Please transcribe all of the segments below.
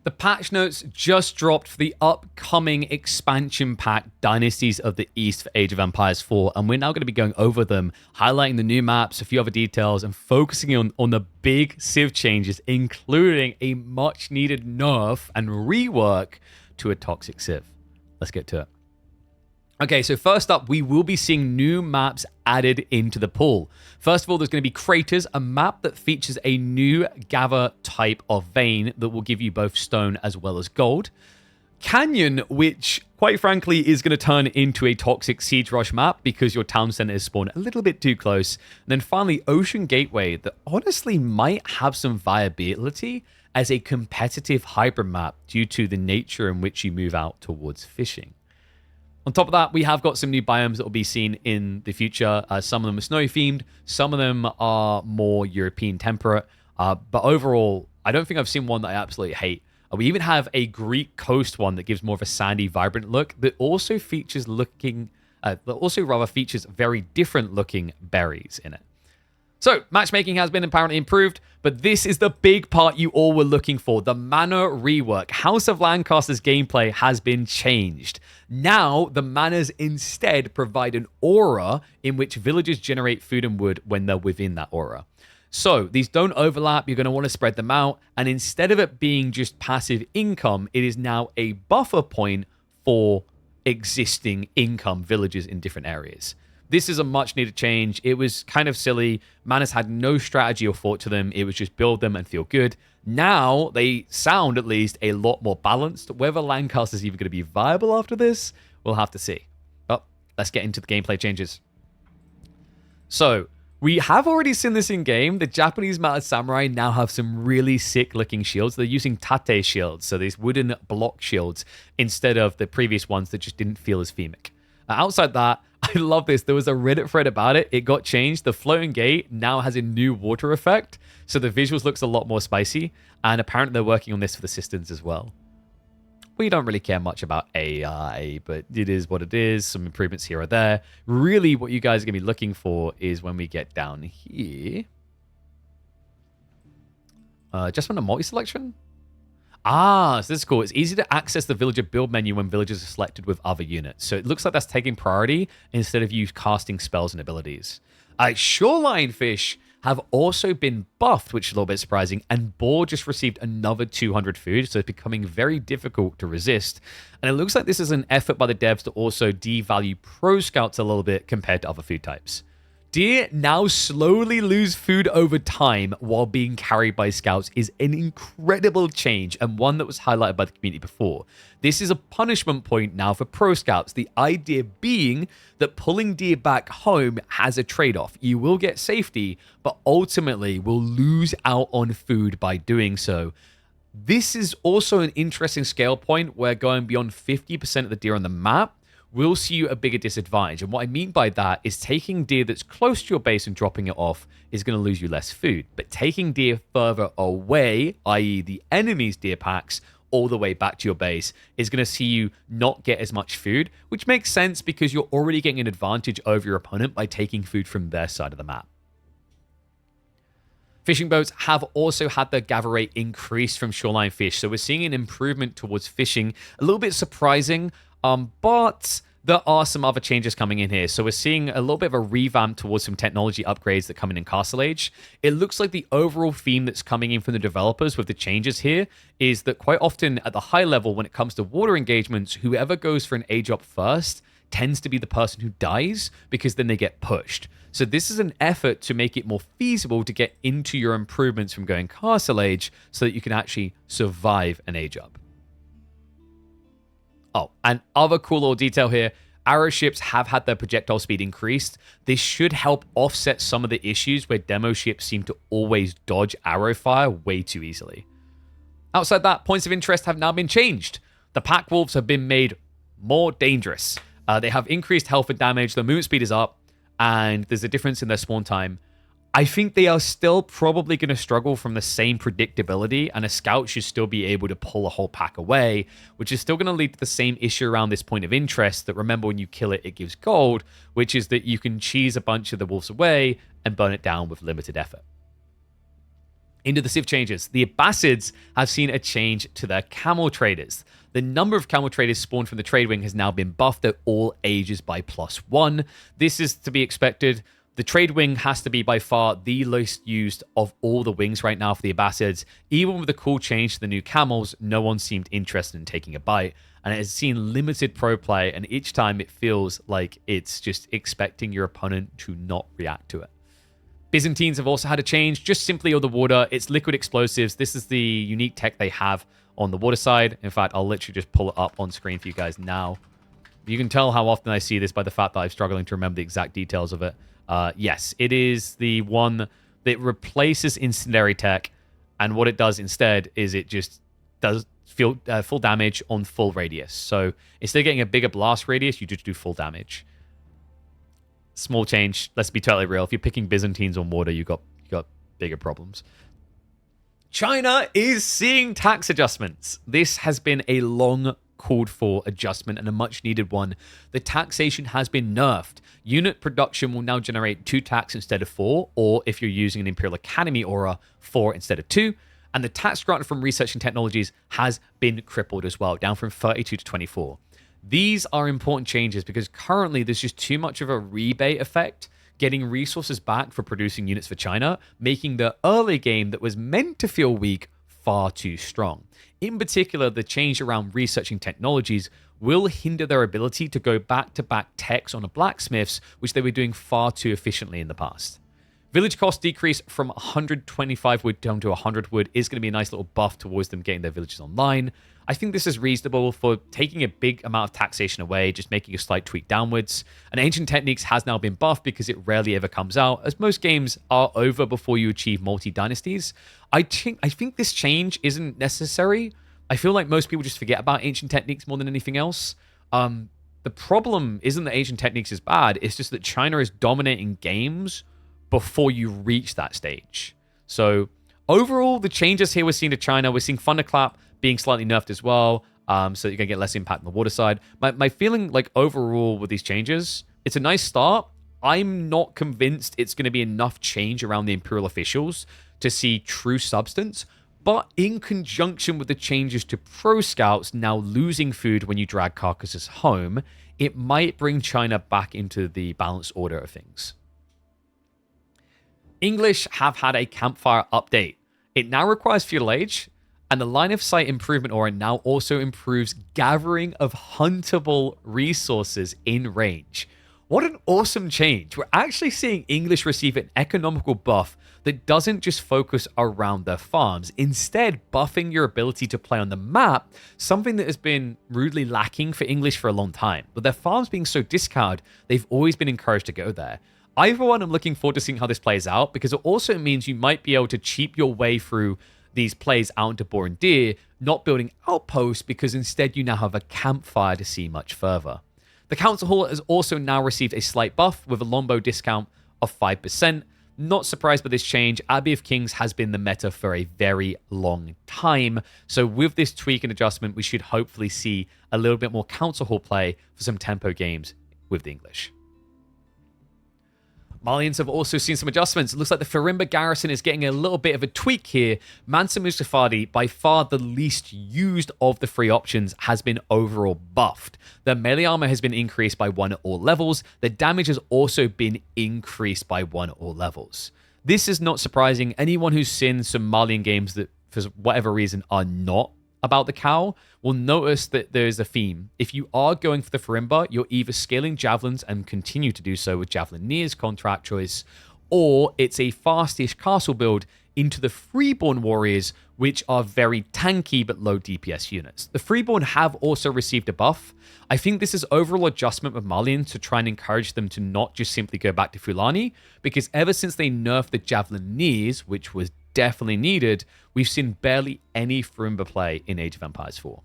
The patch notes just dropped for the upcoming expansion pack, Dynasties of the East for Age of Empires 4, and we're now going to be going over them, highlighting the new maps, a few other details, and focusing on the big Civ changes, including a much-needed nerf and rework to a toxic Civ. Let's get to it. Okay, so first up, we will be seeing new maps added into the pool. First of all, there's going to be Craters, a map that features a new gather type of vein that will give you both stone as well as gold. Canyon, which quite frankly is going to turn into a toxic siege rush map because your town center is spawned a little bit too close. And then finally, Ocean Gateway, that honestly might have some viability as a competitive hybrid map due to the nature in which you move out towards fishing. On top of that, we have got some new biomes that will be seen in the future. Some of them are snowy themed, some of them are more European temperate. But overall, I don't think I've seen one that I absolutely hate. We even have a Greek coast one that gives more of a sandy, vibrant look that also features features very different looking berries in it. So, matchmaking has been apparently improved, but this is the big part you all were looking for, the mana rework. House of Lancaster's gameplay has been changed. Now, the manas instead provide an aura in which villagers generate food and wood when they're within that aura. So, these don't overlap, you're going to want to spread them out, and instead of it being just passive income, it is now a buffer point for existing income villages in different areas. This is a much needed change. It was kind of silly. Manas had no strategy or thought to them. It was just build them and feel good. Now they sound at least a lot more balanced. Whether Lancaster's even going to be viable after this, we'll have to see. But let's get into the gameplay changes. So we have already seen this in game. The Japanese mounted samurai now have some really sick looking shields. They're using tate shields, so these wooden block shields, instead of the previous ones that just didn't feel as themic. Outside that, I love this. There was a Reddit thread about it. It got changed. The floating gate now has a new water effect, so the visuals looks a lot more spicy, and apparently they're working on this for the systems as well. We don't really care much about AI, but it is what it is. Some improvements here or there. Really, what you guys are going to be looking for is when we get down here. Just from the multi-selection? So this is cool. It's easy to access the villager build menu when villagers are selected with other units. So it looks like that's taking priority instead of you casting spells and abilities. Shoreline fish have also been buffed, which is a little bit surprising, and boar just received another 200 food, so it's becoming very difficult to resist. And it looks like this is an effort by the devs to also devalue pro scouts a little bit compared to other food types. Deer now slowly lose food over time while being carried by scouts is an incredible change, and one that was highlighted by the community before. This is a punishment point now for pro scouts, the idea being that pulling deer back home has a trade-off. You will get safety, but ultimately will lose out on food by doing so. This is also an interesting scale point where going beyond 50% of the deer on the map will see you a bigger disadvantage. And what I mean by that is taking deer that's close to your base and dropping it off is going to lose you less food. But taking deer further away, i.e. the enemy's deer packs, all the way back to your base, is going to see you not get as much food, which makes sense because you're already getting an advantage over your opponent by taking food from their side of the map. Fishing boats have also had their gather rate increase from shoreline fish, so we're seeing an improvement towards fishing. A little bit surprising, but there are some other changes coming in here. So we're seeing a little bit of a revamp towards some technology upgrades that come in Castle Age. It looks like the overall theme that's coming in from the developers with the changes here is that quite often at the high level, when it comes to water engagements, whoever goes for an age up first tends to be the person who dies because then they get pushed. So this is an effort to make it more feasible to get into your improvements from going Castle Age so that you can actually survive an age up. Oh, and other cool little detail here, arrow ships have had their projectile speed increased. This should help offset some of the issues where demo ships seem to always dodge arrow fire way too easily. Outside that, points of interest have now been changed. The pack wolves have been made more dangerous. They have increased health and damage, their movement speed is up, and there's a difference in their spawn time. I think they are still probably going to struggle from the same predictability, and a scout should still be able to pull a whole pack away, which is still going to lead to the same issue around this point of interest that, remember, when you kill it, it gives gold, which is that you can cheese a bunch of the wolves away and burn it down with limited effort. Into the Civ changes. The Abbasids have seen a change to their camel traders. The number of camel traders spawned from the trade wing has now been buffed at all ages by +1. This is to be expected. The trade wing has to be by far the least used of all the wings right now for the Abbasids. Even with the cool change to the new camels, no one seemed interested in taking a bite. And it has seen limited pro play, and each time it feels like it's just expecting your opponent to not react to it. Byzantines have also had a change, just simply on the water. It's liquid explosives. This is the unique tech they have on the water side. In fact, I'll literally just pull it up on screen for you guys now. You can tell how often I see this by the fact that I'm struggling to remember the exact details of it. Yes, it is the one that replaces incendiary tech, and what it does instead is it just does full damage on full radius. So instead of getting a bigger blast radius, you just do full damage. Small change. Let's be totally real. If you're picking Byzantines on water, you got bigger problems. China is seeing tax adjustments. This has been a long called for adjustment and a much needed one. The taxation has been nerfed. Unit production will now generate 2 tax instead of 4, or if you're using an Imperial Academy aura, 4 instead of 2. And the tax granted from research and technologies has been crippled as well, down from 32 to 24. These are important changes because currently there's just too much of a rebate effect getting resources back for producing units for China, making the early game that was meant to feel weak far too strong. In particular, the change around researching technologies will hinder their ability to go back-to-back techs on a blacksmiths, which they were doing far too efficiently in the past. Village cost decrease from 125 wood down to 100 wood is going to be a nice little buff towards them getting their villages online. I think this is reasonable for taking a big amount of taxation away, just making a slight tweak downwards. And Ancient Techniques has now been buffed because it rarely ever comes out, as most games are over before you achieve multi-dynasties. I think this change isn't necessary. I feel like most people just forget about Ancient Techniques more than anything else. The problem isn't that Ancient Techniques is bad, it's just that China is dominating games before you reach that stage. So overall, the changes here we're seeing to China, we're seeing Thunderclap being slightly nerfed as well, so you're going to get less impact on the water side. My feeling, like, overall with these changes, it's a nice start. I'm not convinced it's going to be enough change around the Imperial officials to see true substance, but in conjunction with the changes to Pro Scouts now losing food when you drag carcasses home, it might bring China back into the balanced order of things. English have had a campfire update. It now requires Feudal Age, and the line of sight improvement aura now also improves gathering of huntable resources in range. What an awesome change. We're actually seeing English receive an economical buff that doesn't just focus around their farms, instead buffing your ability to play on the map, something that has been rudely lacking for English for a long time. With their farms being so discarded, they've always been encouraged to go there. I, for one, am looking forward to seeing how this plays out, because it also means you might be able to cheap your way through these plays out into Boar and Deer, not building outposts, because instead you now have a campfire to see much further. The Council Hall has also now received a slight buff with a longbow discount of 5%. Not surprised by this change. Abbey of Kings has been the meta for a very long time. So with this tweak and adjustment, we should hopefully see a little bit more Council Hall play for some tempo games with the English. Malians have also seen some adjustments. It looks like the Firimba garrison is getting a little bit of a tweak here. Mansa Mustafadi, by far the least used of the free options, has been overall buffed. The melee armor has been increased by 1 at all levels. The damage has also been increased by 1 at all levels. This is not surprising. Anyone who's seen some Malian games that, for whatever reason, are not about the cow will notice that there's a theme. If you are going for the Firimba, you're either scaling javelins and continue to do so with Javeliniers contract choice, or it's a fastish castle build into the Freeborn warriors, which are very tanky but low DPS units. The Freeborn have also received a buff. I think this is overall adjustment with Malian to try and encourage them to not just simply go back to Fulani, because ever since they nerfed the Javeliniers, which was definitely needed, we've seen barely any Firimba play in Age of Empires 4.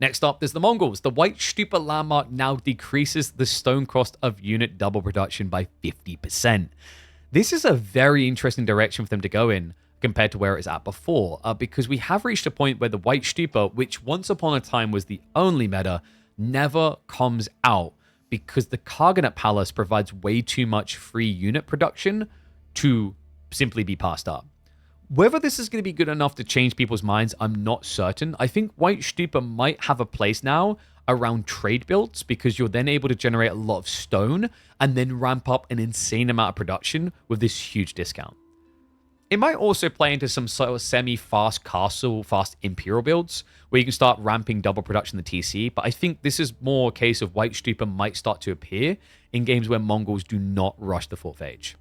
Next up, there's the Mongols. The White Stupa landmark now decreases the stone cost of unit double production by 50%. This is a very interesting direction for them to go in compared to where it was at before, because we have reached a point where the White Stupa, which once upon a time was the only meta, never comes out because the Karganet Palace provides way too much free unit production to simply be passed up. Whether this is going to be good enough to change people's minds, I'm not certain. I think White Stupa might have a place now around trade builds because you're then able to generate a lot of stone and then ramp up an insane amount of production with this huge discount. It might also play into some sort of semi-fast castle, fast imperial builds where you can start ramping double production in the TC, but I think this is more a case of White Stupa might start to appear in games where Mongols do not rush the 4th age.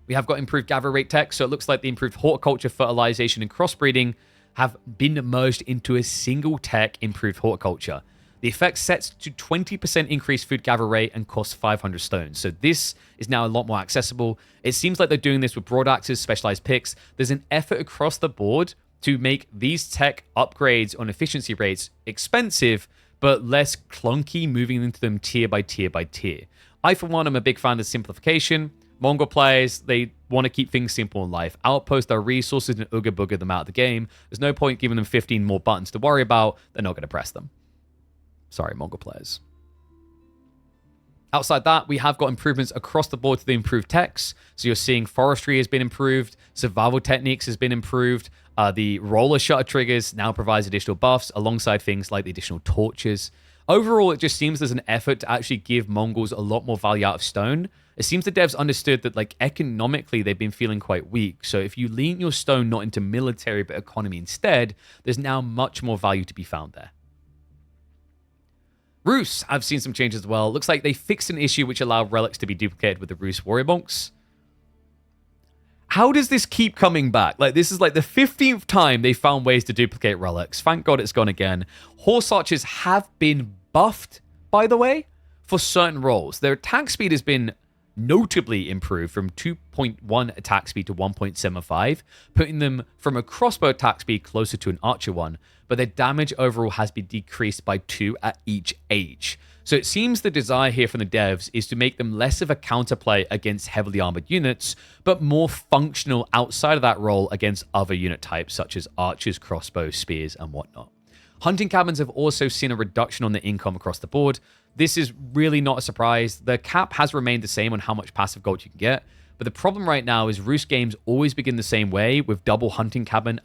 We have got improved gather rate tech, so it looks like the improved horticulture, fertilization, and crossbreeding have been merged into a single tech improved horticulture. The effect sets to 20% increased food gather rate and costs 500 stones. So this is now a lot more accessible. It seems like they're doing this with broadaxes, specialized picks. There's an effort across the board to make these tech upgrades on efficiency rates expensive, but less clunky, moving into them tier by tier by tier. I, for one, am a big fan of simplification. Mongol players, they want to keep things simple in life. Outpost their resources and ooga booga them out of the game. There's no point giving them 15 more buttons to worry about. They're not going to press them. Sorry, Mongol players. Outside that, we have got improvements across the board to the improved techs. So you're seeing forestry has been improved, survival techniques has been improved. The roller shutter triggers now provides additional buffs alongside things like the additional torches. Overall, it just seems there's an effort to actually give Mongols a lot more value out of stone. It seems the devs understood that, like, economically they've been feeling quite weak. So if you lean your stone not into military but economy instead, there's now much more value to be found there. Rus, I've seen some changes as well. Looks like they fixed an issue which allowed relics to be duplicated with the Rus warrior monks. How does this keep coming back? Like, this is like the 15th time they found ways to duplicate relics. Thank God it's gone again. Horse archers have been buffed, by the way, for certain roles. Their attack speed has been notably improved from 2.1 attack speed to 1.75, putting them from a crossbow attack speed closer to an archer one, but their damage overall has been decreased by 2 at each age. So it seems the desire here from the devs is to make them less of a counterplay against heavily armored units, but more functional outside of that role against other unit types such as archers, crossbows, spears, and whatnot. Hunting cabins have also seen a reduction on the income across the board. This is really not a surprise. The cap has remained the same on how much passive gold you can get, but the problem right now is Roost games always begin the same way with double hunting cabin,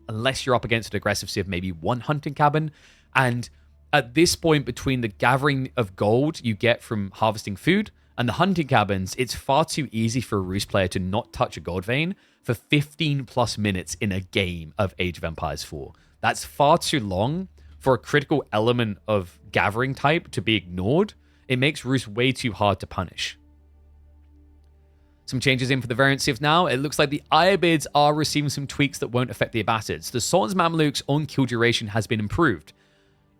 unless you're up against an aggressive civ, maybe one hunting cabin. And at this point, between the gathering of gold you get from harvesting food and the hunting cabins, it's far too easy for a Roost player to not touch a gold vein for 15 plus minutes in a game of Age of Empires 4. That's far too long for a critical element of gathering type to be ignored. It makes Roost way too hard to punish. Some changes in for the variant civs now. It looks like the Aobids are receiving some tweaks that won't affect the Abbasids. The Sultan's Mamluks on kill duration has been improved.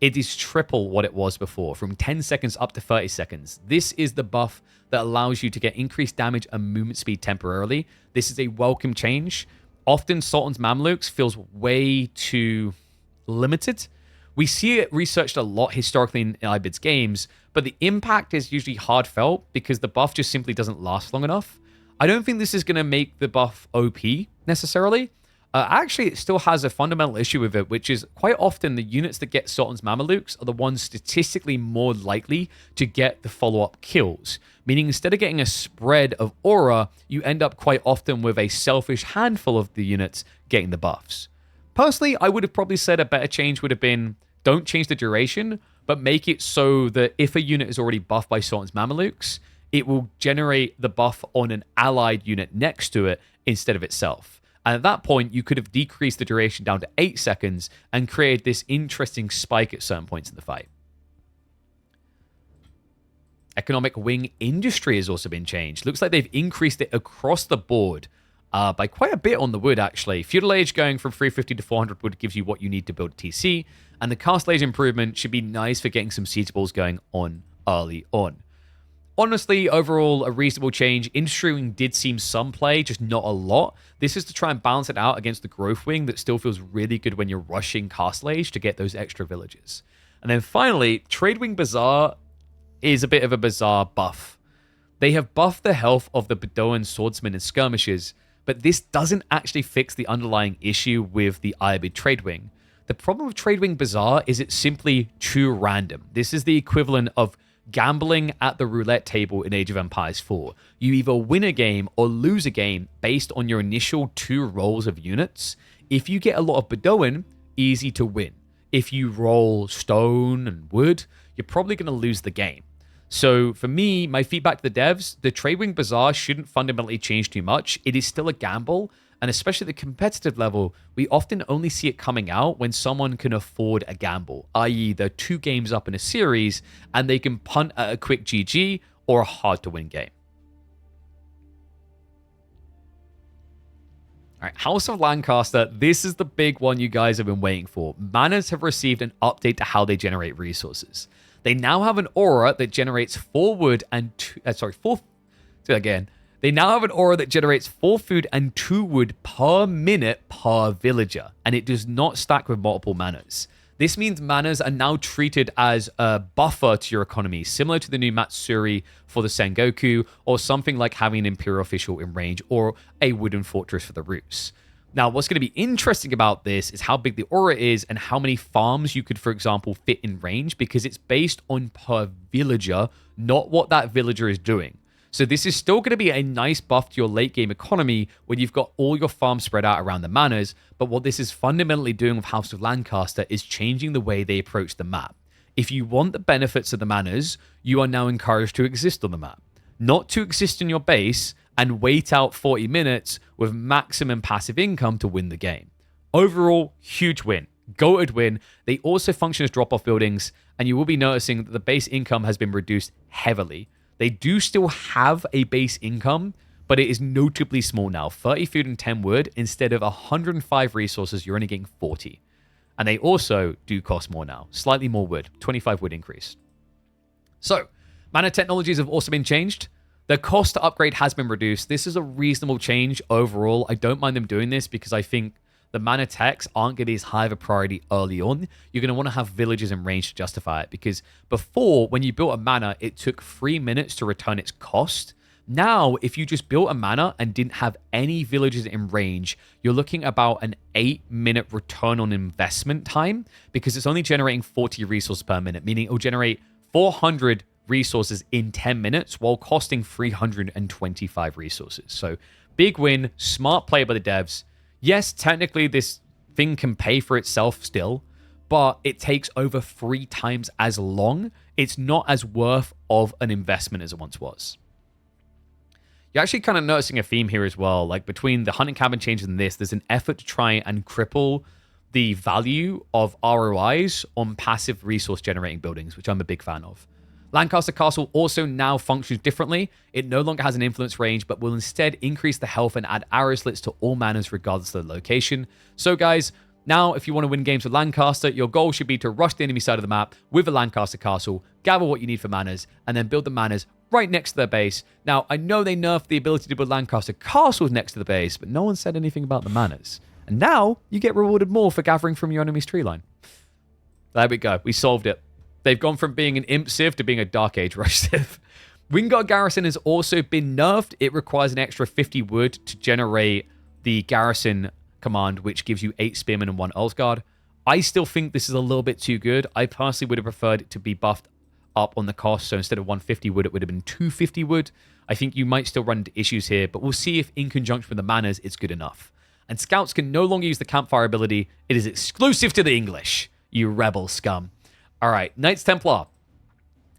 It is triple what it was before, from 10 seconds up to 30 seconds. This is the buff that allows you to get increased damage and movement speed temporarily. This is a welcome change. Often Sultan's Mamluks feels way too limited. We see it researched a lot historically in Aobid's games, but the impact is usually hard felt because the buff just simply doesn't last long enough. I don't think this is going to make the buff OP necessarily. Actually, it still has a fundamental issue with it, which is quite often the units that get Sultan's Mamelukes are the ones statistically more likely to get the follow-up kills. Meaning instead of getting a spread of aura, you end up quite often with a selfish handful of the units getting the buffs. Personally, I would have probably said a better change would have been don't change the duration, but make it so that if a unit is already buffed by Sultan's Mamelukes, it will generate the buff on an allied unit next to it instead of itself. And at that point, you could have decreased the duration down to 8 seconds and created this interesting spike at certain points in the fight. Economic wing industry has also been changed. Looks like they've increased it across the board by quite a bit on the wood, actually. Feudal Age going from 350 to 400 wood gives you what you need to build a TC. And the Castle Age improvement should be nice for getting some siege balls going on early on. Honestly, overall, a reasonable change. Industry wing did seem some play, just not a lot. This is to try and balance it out against the growth wing that still feels really good when you're rushing Castle Age to get those extra villages. And then finally, Trade Wing Bazaar is a bit of a bizarre buff. They have buffed the health of the Bedouin swordsmen and skirmishers, but this doesn't actually fix the underlying issue with the Aobid Trade Wing. The problem with Trade Wing Bazaar is it's simply too random. This is the equivalent of gambling at the roulette table in Age of Empires 4. You either win a game or lose a game based on your initial 2 rolls of units. If you get a lot of Bedouin, easy to win. If you roll stone and wood, you're probably going to lose the game. So for me, my feedback to the devs, the Trade Wing Bazaar shouldn't fundamentally change too much. It is still a gamble, and especially at the competitive level, we often only see it coming out when someone can afford a gamble, i.e. they're 2 games up in a series and they can punt at a quick GG or a hard-to-win game. All right, House of Lancaster, this is the big one you guys have been waiting for. Manors have received an update to how they generate resources. They now have an aura that generates 4 wood and 2... They now have an aura that generates 4 food and 2 wood per minute per villager, and it does not stack with multiple manors. This means manors are now treated as a buffer to your economy, similar to the new Matsuri for the Sengoku, or something like having an Imperial official in range, or a wooden fortress for the Rus. Now, what's going to be interesting about this is how big the aura is and how many farms you could, for example, fit in range, because it's based on per villager, not what that villager is doing. So this is still going to be a nice buff to your late game economy when you've got all your farms spread out around the manors, but what this is fundamentally doing with House of Lancaster is changing the way they approach the map. If you want the benefits of the manors, you are now encouraged to exist on the map, not to exist in your base and wait out 40 minutes with maximum passive income to win the game. Overall, huge win. Goated win. They also function as drop-off buildings, and you will be noticing that the base income has been reduced heavily. They do still have a base income, but it is notably small now. 30 food and 10 wood. Instead of 105 resources, you're only getting 40. And they also do cost more now. Slightly more wood. 25 wood increase. So, mana technologies have also been changed. The cost to upgrade has been reduced. This is a reasonable change overall. I don't mind them doing this because I think the mana techs aren't going to be as high of a priority early on. You're going to want to have villages in range to justify it, because before, when you built a mana, it took 3 minutes to return its cost. Now, if you just built a mana and didn't have any villages in range, you're looking about an 8-minute return on investment time, because it's only generating 40 resources per minute, meaning it will generate 400 resources in 10 minutes while costing 325 resources. So big win, smart play by the devs. Yes, technically this thing can pay for itself still, but it takes over 3 times as long. It's not as worth of an investment as it once was. You're actually kind of noticing a theme here as well. Like between the hunting cabin changes and this, there's an effort to try and cripple the value of ROIs on passive resource generating buildings, which I'm a big fan of. Lancaster Castle also now functions differently. It no longer has an influence range, but will instead increase the health and add arrow slits to all manors regardless of the location. So guys, now if you want to win games with Lancaster, your goal should be to rush the enemy side of the map with a Lancaster Castle, gather what you need for manors, and then build the manors right next to their base. Now, I know they nerfed the ability to build Lancaster Castles next to the base, but no one said anything about the manors. And now, you get rewarded more for gathering from your enemy's tree line. There we go. We solved it. They've gone from being an Imp Civ to being a Dark Age Rush Civ. Wingard Garrison has also been nerfed. It requires an extra 50 wood to generate the Garrison command, which gives you 8 Spearmen and 1 Ulfgard. I still think this is a little bit too good. I personally would have preferred it to be buffed up on the cost, so instead of 150 wood, it would have been 250 wood. I think you might still run into issues here, but we'll see if in conjunction with the manors, it's good enough. And scouts can no longer use the campfire ability. It is exclusive to the English, you rebel scum. All right, Knights Templar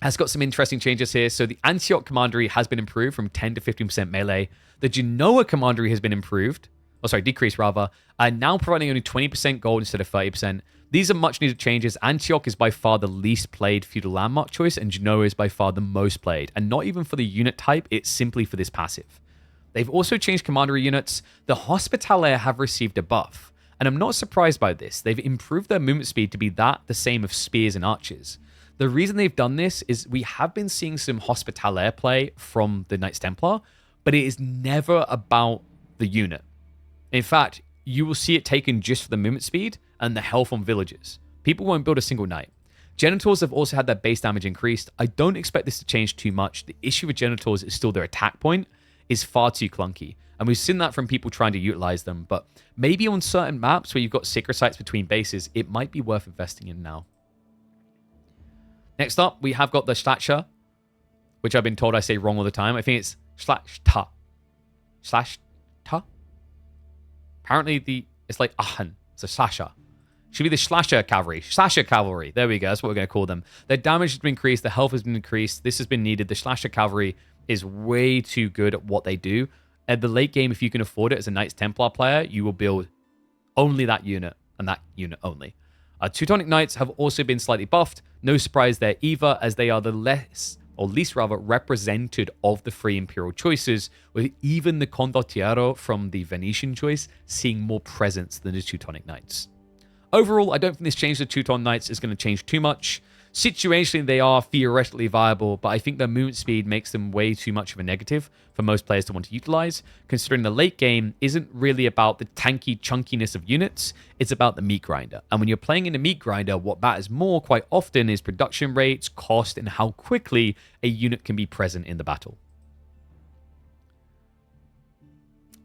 has got some interesting changes here. So the Antioch Commandery has been improved from 10 to 15% melee. The Genoa Commandery has been improved. Decreased rather. Now providing only 20% gold instead of 30%. These are much needed changes. Antioch is by far the least played feudal landmark choice, and Genoa is by far the most played. And not even for the unit type, it's simply for this passive. They've also changed commandery units. The Hospitalier have received a buff. And I'm not surprised by this. They've improved their movement speed to be the same of spears and archers. The reason they've done this is we have been seeing some Hospitalier play from the Knights Templar, but it is never about the unit. In fact, you will see it taken just for the movement speed and the health on villages. People won't build a single knight. Genitals have also had their base damage increased. I don't expect this to change too much. The issue with Genitals is still their attack point is far too clunky. And we've seen that from people trying to utilize them. But maybe on certain maps where you've got sacred sites between bases, it might be worth investing in now. Next up, we have got the Stature. which I've been told I say wrong all the time. I think it's /ta. /ta? Apparently it's like ahan. It's a slasher. Should be the slasher cavalry. Slasher cavalry. There we go. That's what we're going to call them. Their damage has been increased. Their health has been increased. This has been needed. The slasher cavalry is way too good at what they do. At the late game, if you can afford it as a Knights Templar player, you will build only that unit and that unit only. Teutonic Knights have also been slightly buffed. No surprise there either, as they are the least represented of the three Imperial choices, with even the Condottiero from the Venetian choice seeing more presence than the Teutonic Knights. Overall, I don't think this change to Teuton Knights is going to change too much. Situationally, they are theoretically viable, but I think their movement speed makes them way too much of a negative for most players to want to utilize, considering the late game isn't really about the tanky chunkiness of units, it's about the meat grinder. And when you're playing in a meat grinder, what matters more quite often is production rates, cost, and how quickly a unit can be present in the battle.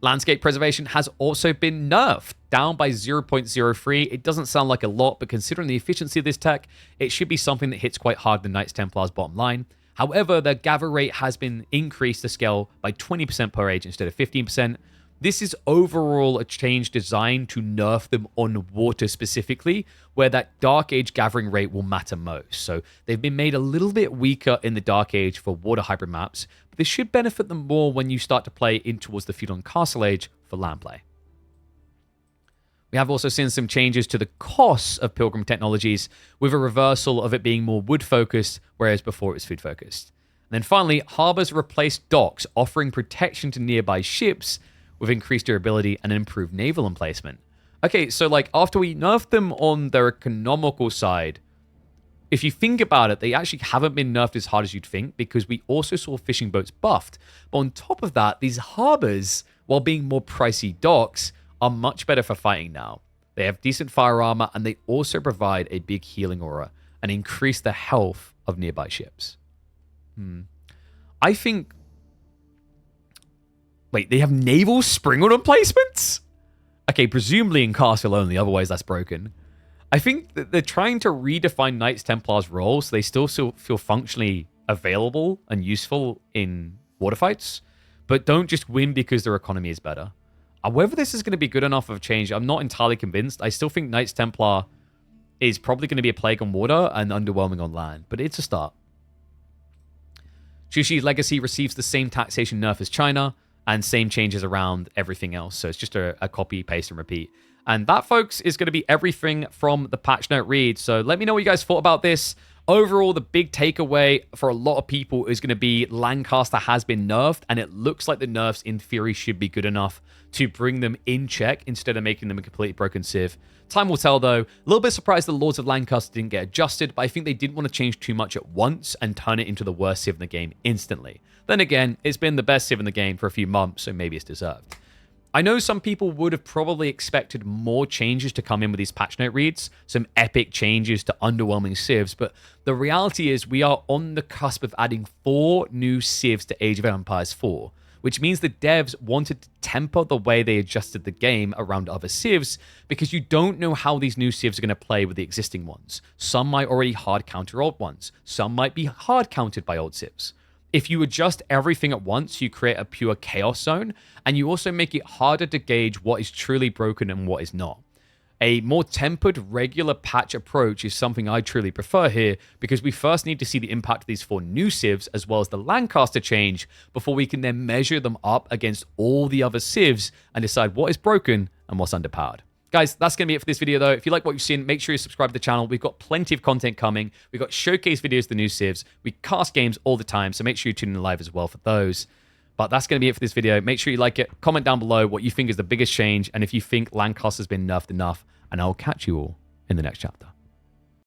Landscape preservation has also been nerfed, down by 0.03. It doesn't sound like a lot, but considering the efficiency of this tech, it should be something that hits quite hard the Knights Templars bottom line. However, their gather rate has been increased to scale by 20% per age instead of 15%. This is overall a change designed to nerf them on water specifically, where that Dark Age gathering rate will matter most. So they've been made a little bit weaker in the Dark Age for water hybrid maps, but this should benefit them more when you start to play in towards the Feudal and Castle Age for land play. We have also seen some changes to the costs of Pilgrim technologies, with a reversal of it being more wood-focused, whereas before it was food-focused. And then finally, harbors replaced docks, offering protection to nearby ships, with increased durability and improved naval emplacement. Okay, so like after we nerfed them on their economical side, if you think about it, they actually haven't been nerfed as hard as you'd think, because we also saw fishing boats buffed. But on top of that, these harbors, while being more pricey docks, are much better for fighting now. They have decent fire armor, and they also provide a big healing aura and increase the health of nearby ships. I think... Wait, they have naval spring order emplacements? Okay, presumably in castle only, otherwise that's broken. I think that they're trying to redefine Knights Templars' role so they still feel functionally available and useful in water fights, but don't just win because their economy is better. Whether this is going to be good enough of a change, I'm not entirely convinced. I still think Knights Templar is probably going to be a plague on water and underwhelming on land, but it's a start. Jushi's Legacy receives the same taxation nerf as China, and same changes around everything else. So it's just a copy, paste, and repeat. And that, folks, is going to be everything from the patch note read. So let me know what you guys thought about this. Overall, the big takeaway for a lot of people is going to be Lancaster has been nerfed, and it looks like the nerfs, in theory, should be good enough to bring them in check instead of making them a completely broken civ. Time will tell, though. A little bit surprised the Lords of Lancaster didn't get adjusted, but I think they didn't want to change too much at once and turn it into the worst civ in the game instantly. Then again, it's been the best civ in the game for a few months, so maybe it's deserved. I know some people would have probably expected more changes to come in with these patch note reads, some epic changes to underwhelming civs, but the reality is we are on the cusp of adding 4 new civs to Age of Empires 4, which means the devs wanted to temper the way they adjusted the game around other civs, because you don't know how these new civs are going to play with the existing ones. Some might already hard counter old ones. Some might be hard countered by old civs. If you adjust everything at once, you create a pure chaos zone, and you also make it harder to gauge what is truly broken and what is not. A more tempered, regular patch approach is something I truly prefer here, because we first need to see the impact of these 4 new civs, as well as the Lancaster change, before we can then measure them up against all the other civs and decide what is broken and what's underpowered. Guys, that's going to be it for this video, though. If you like what you've seen, make sure you subscribe to the channel. We've got plenty of content coming. We've got showcase videos of the new civs. We cast games all the time, so make sure you tune in live as well for those. But that's going to be it for this video. Make sure you like it. Comment down below what you think is the biggest change, and if you think Lancaster's been nerfed enough, and I'll catch you all in the next chapter.